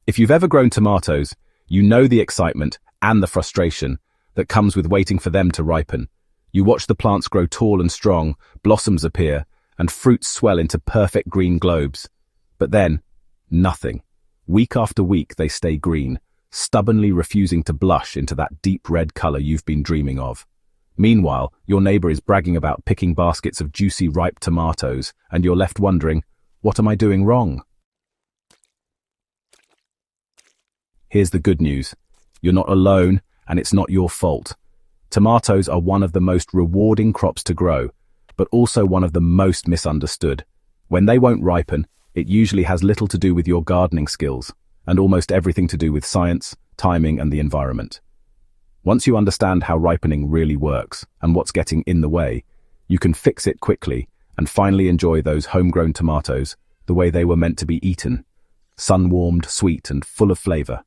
If you've ever grown tomatoes, you know the excitement and the frustration that comes with waiting for them to ripen. You watch the plants grow tall and strong, blossoms appear, and fruits swell into perfect green globes. But then, nothing. Week after week they stay green, stubbornly refusing to blush into that deep red color you've been dreaming of. Meanwhile, your neighbor is bragging about picking baskets of juicy ripe tomatoes, and you're left wondering, what am I doing wrong? Here's the good news. You're not alone, and it's not your fault. Tomatoes are one of the most rewarding crops to grow, but also one of the most misunderstood. When they won't ripen, it usually has little to do with your gardening skills, and almost everything to do with science, timing, and the environment. Once you understand how ripening really works and what's getting in the way, you can fix it quickly and finally enjoy those homegrown tomatoes the way they were meant to be eaten, sun-warmed, sweet, and full of flavor.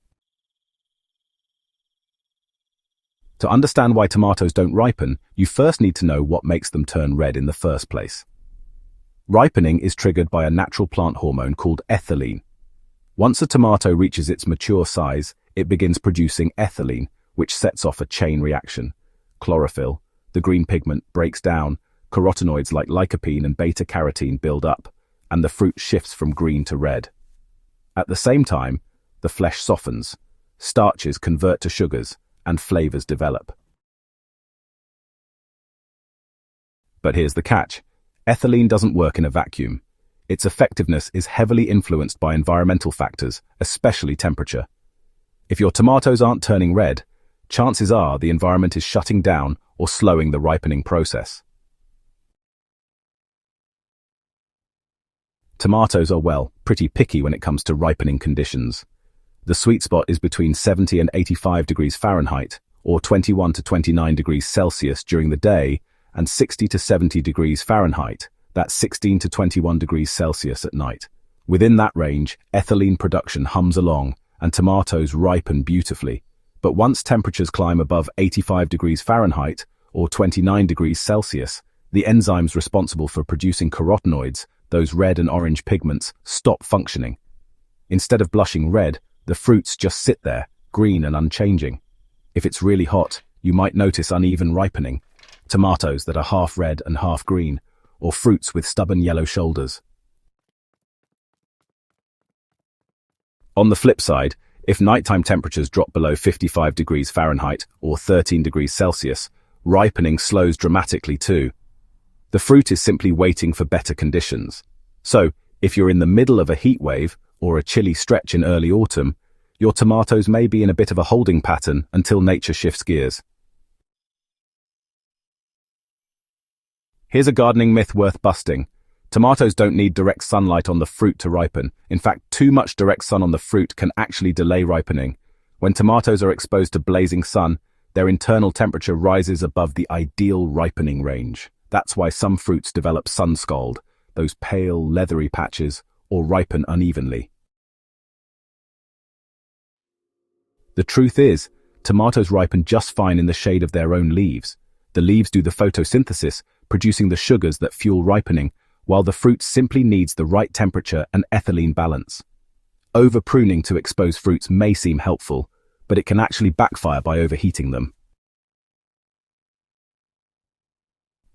To understand why tomatoes don't ripen, you first need to know what makes them turn red in the first place. Ripening is triggered by a natural plant hormone called ethylene. Once a tomato reaches its mature size, it begins producing ethylene, which sets off a chain reaction. Chlorophyll, the green pigment, breaks down, carotenoids like lycopene and beta-carotene build up, and the fruit shifts from green to red. At the same time, the flesh softens, starches convert to sugars, and flavors develop. But here's the catch. Ethylene doesn't work in a vacuum. Its effectiveness is heavily influenced by environmental factors, especially temperature. If your tomatoes aren't turning red, chances are the environment is shutting down or slowing the ripening process. Tomatoes are, well, pretty picky when it comes to ripening conditions. The sweet spot is between 70 and 85 degrees Fahrenheit, or 21 to 29 degrees Celsius during the day, and 60 to 70 degrees Fahrenheit, that's 16 to 21 degrees Celsius at night. Within that range, ethylene production hums along, and tomatoes ripen beautifully. But once temperatures climb above 85 degrees Fahrenheit, or 29 degrees Celsius, the enzymes responsible for producing carotenoids, those red and orange pigments, stop functioning. Instead of blushing red, the fruits just sit there, green and unchanging. If it's really hot, you might notice uneven ripening, tomatoes that are half red and half green, or fruits with stubborn yellow shoulders. On the flip side, if nighttime temperatures drop below 55 degrees Fahrenheit or 13 degrees Celsius, ripening slows dramatically too. The fruit is simply waiting for better conditions. So, if you're in the middle of a heat wave or a chilly stretch in early autumn, your tomatoes may be in a bit of a holding pattern until nature shifts gears. Here's a gardening myth worth busting. Tomatoes don't need direct sunlight on the fruit to ripen. In fact, too much direct sun on the fruit can actually delay ripening. When tomatoes are exposed to blazing sun, their internal temperature rises above the ideal ripening range. That's why some fruits develop sun scald, those pale, leathery patches, or ripen unevenly. The truth is, tomatoes ripen just fine in the shade of their own leaves. The leaves do the photosynthesis, producing the sugars that fuel ripening, while the fruit simply needs the right temperature and ethylene balance. Over-pruning to expose fruits may seem helpful, but it can actually backfire by overheating them.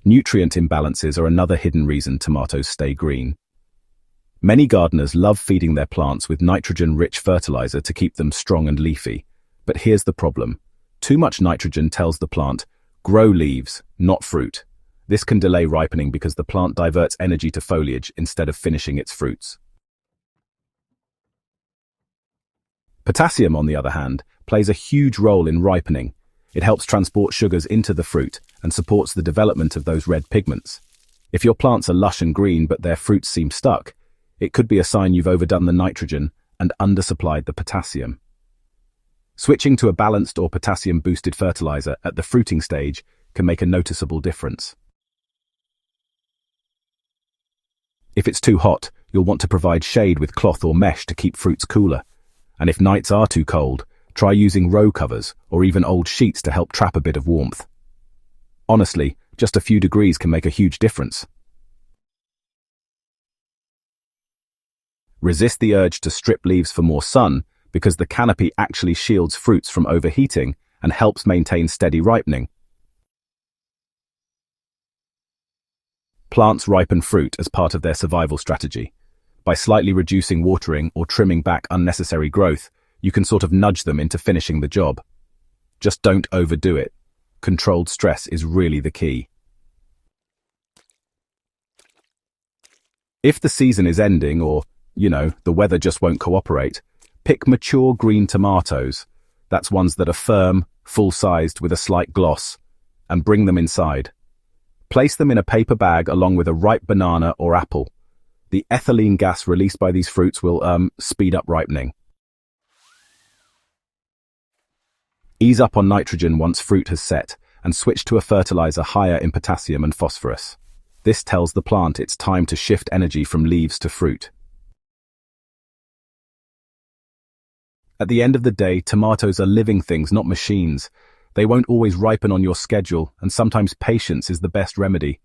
Nutrient imbalances are another hidden reason tomatoes stay green. Many gardeners love feeding their plants with nitrogen-rich fertilizer to keep them strong and leafy. But here's the problem. Too much nitrogen tells the plant, grow leaves, not fruit. This can delay ripening because the plant diverts energy to foliage instead of finishing its fruits. Potassium, on the other hand, plays a huge role in ripening. It helps transport sugars into the fruit and supports the development of those red pigments. If your plants are lush and green but their fruits seem stuck, it could be a sign you've overdone the nitrogen and undersupplied the potassium. Switching to a balanced or potassium-boosted fertilizer at the fruiting stage can make a noticeable difference. If it's too hot, you'll want to provide shade with cloth or mesh to keep fruits cooler. And if nights are too cold, try using row covers or even old sheets to help trap a bit of warmth. Honestly, just a few degrees can make a huge difference. Resist the urge to strip leaves for more sun because the canopy actually shields fruits from overheating and helps maintain steady ripening. Plants ripen fruit as part of their survival strategy. By slightly reducing watering or trimming back unnecessary growth, you can sort of nudge them into finishing the job. Just don't overdo it. Controlled stress is really the key. If the season is ending or, the weather just won't cooperate, pick mature green tomatoes. That's ones that are firm, full-sized with a slight gloss, and bring them inside. Place them in a paper bag along with a ripe banana or apple. The ethylene gas released by these fruits will, speed up ripening. Ease up on nitrogen once fruit has set, and switch to a fertilizer higher in potassium and phosphorus. This tells the plant it's time to shift energy from leaves to fruit. At the end of the day, tomatoes are living things, not machines. They won't always ripen on your schedule, and sometimes patience is the best remedy.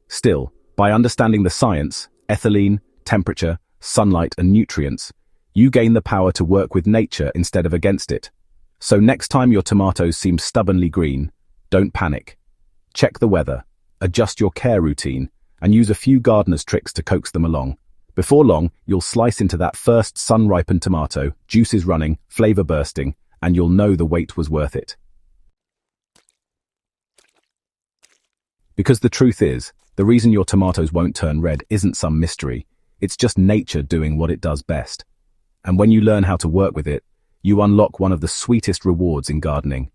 Still, by understanding the science, ethylene, temperature, sunlight, and nutrients, you gain the power to work with nature instead of against it. So next time your tomatoes seem stubbornly green, don't panic. Check the weather, adjust your care routine, and use a few gardener's tricks to coax them along. Before long, you'll slice into that first sun-ripened tomato, juices running, flavor bursting, and you'll know the wait was worth it. Because the truth is, the reason your tomatoes won't turn red isn't some mystery. It's just nature doing what it does best. And when you learn how to work with it, you unlock one of the sweetest rewards in gardening.